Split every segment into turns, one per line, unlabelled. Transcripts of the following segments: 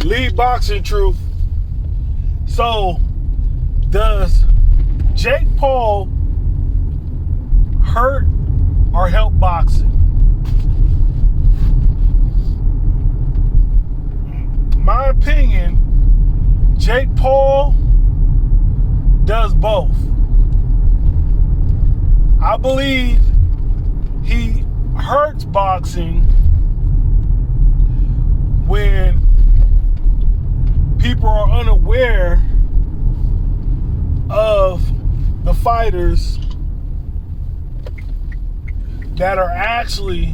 Lead Boxing Truth. So, does Jake Paul hurt or help boxing? My opinion, Jake Paul does both. I believe he hurts boxing when people are unaware of the fighters that are actually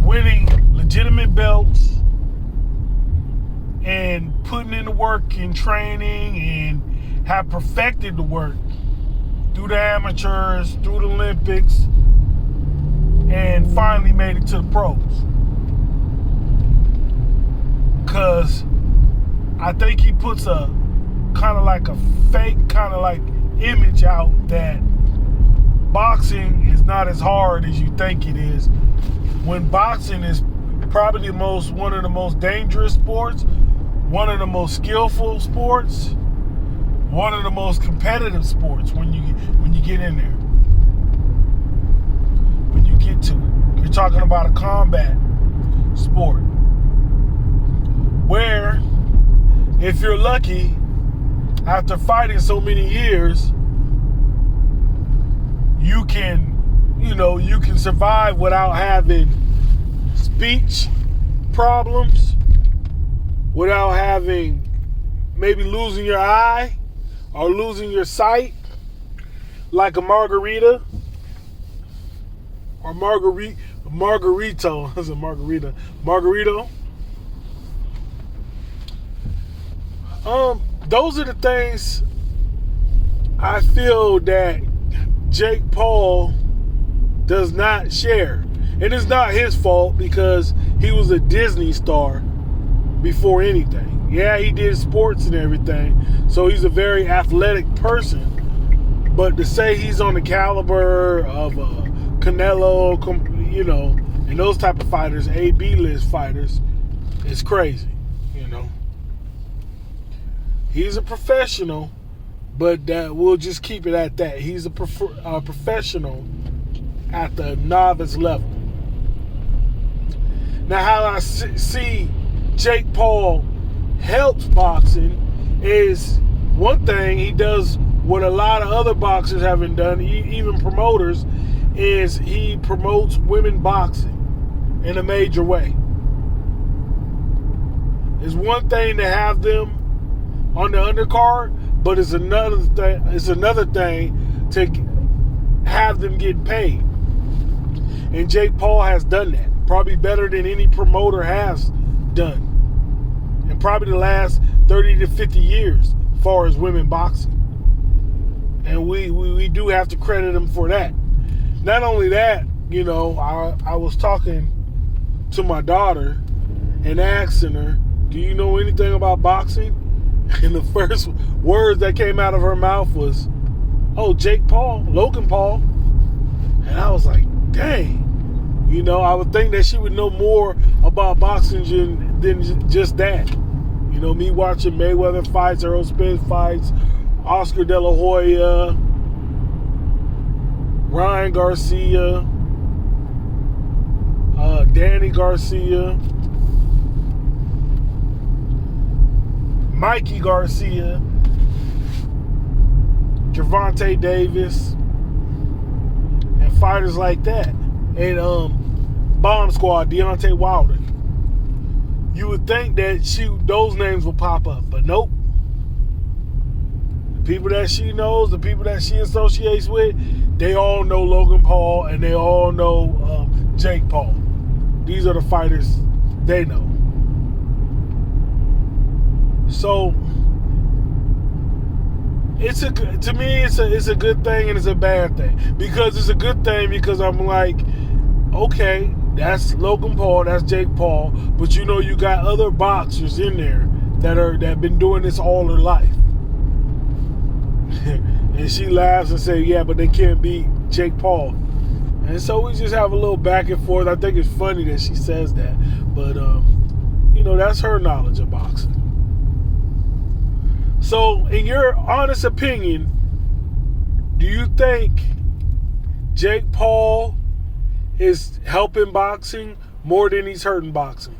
winning legitimate belts and putting in the work in training and have perfected the work through the amateurs, through the Olympics, and finally made it to the pros. Because I think he puts a kind of like a fake kind of like image out that boxing is not as hard as you think it is, when boxing is probably one of the most dangerous sports, one of the most skillful sports, one of the most competitive sports when you get in there. When you get to it. You're talking about a combat sport where, if you're lucky, after fighting so many years, you can survive without having speech problems, without having maybe losing your eye or losing your sight, like a Margarito. Those are the things I feel that Jake Paul does not share. And it's not his fault, because he was a Disney star before anything. Yeah, he did sports and everything, so he's a very athletic person. But to say he's on the caliber of Canelo, and those type of fighters, A-B list fighters, is crazy. He's a professional, but we'll just keep it at that. He's a professional at the novice level. Now, how I see Jake Paul helps boxing is, one thing he does what a lot of other boxers haven't done, even promoters, is he promotes women boxing in a major way. It's one thing to have them on the undercard, but it's another thing to have them get paid. And Jake Paul has done that, probably better than any promoter has done, and probably the last 30 to 50 years as far as women boxing. And we do have to credit him for that. Not only that, I was talking to my daughter and asking her, do you know anything about boxing? And the first words that came out of her mouth was, oh, Jake Paul, Logan Paul. And I was like, dang. I would think that she would know more about boxing than just that. Me watching Mayweather fights, Errol Spence fights, Oscar De La Hoya, Ryan Garcia, Danny Garcia, Mikey Garcia, Gervonta Davis, and fighters like that. And Bomb Squad, Deontay Wilder. You would think that those names will pop up, but nope. The people that she knows, the people that she associates with, they all know Logan Paul and they all know Jake Paul. These are the fighters they know. So to me it's a good thing and it's a bad thing. Because it's a good thing because I'm like, okay, that's Logan Paul, that's Jake Paul, but you got other boxers in there that have been doing this all their life. And she laughs and says, yeah, but they can't beat Jake Paul. And so we just have a little back and forth. I think it's funny that she says that. But that's her knowledge of boxing. So, in your honest opinion, do you think Jake Paul is helping boxing more than he's hurting boxing?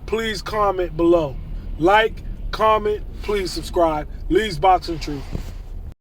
Please comment below. Like, comment, please subscribe. Lee's Boxing Truth.